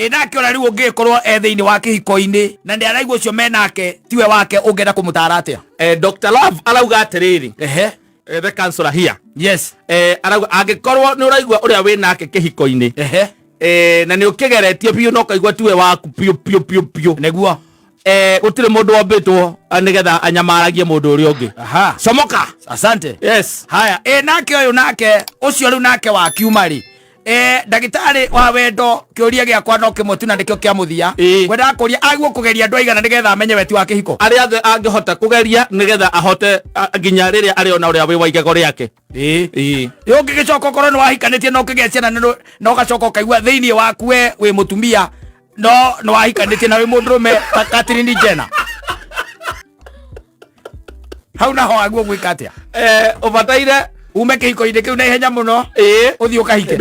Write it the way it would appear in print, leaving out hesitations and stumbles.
Nake ona riu ungikorwo thiini wa kihiko-ini na ndi araigua ucio menake tiwe wake ungienda kumutara atia. Dr. Love arauga atiriri the counselor here, yes, arauga angikorwo ni uraigua uria wi nake kihiko-ini na ni ukigeretie biu no kaigua tiwe waku piu neguo gutire mundu ombitwo nigetha anyamaragie mundu uri ungi. Comoka. Asante. Yes. Haya nake uyu nake ucio riu nake wa kiumari ndagitari wa wendo kiuria giakwa no kimwe tu na ndikio kia muthia kwenda kuria aguo kugeria andu aigana nigetha amenye weti wa kihiko aria othe angihota kugeria nigetha ahote nginya riria ari ona uria wi wa igego riake. Yo ngigicoka korwo ni wahikanitie no kigia ciana no gacoka kaigua thiini waku we wi mutumia no wahikanitie na wi mundurume ta Catherine Jenner. Hau naho aguo gwika atia ubataire ume kihiko-ini kiu na ihenya muno uthii ukahike